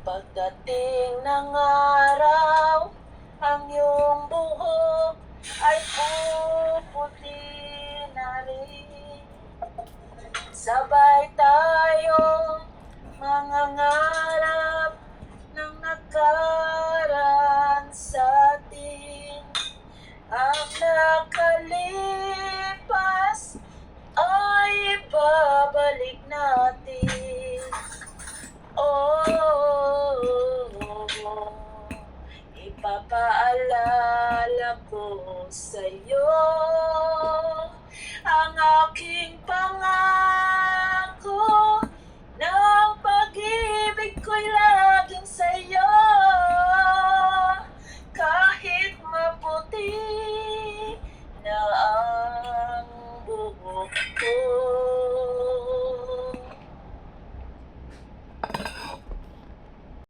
Pagdating ng araw, ang iyong buhok ay puputi na rin. Sabay tayong mangangarap ng nakaraan sa atin. Ang nakalipas ay ibabalik natin. Ipapaalala ko sa'yo ang aking pangako ng pag-ibig ko'y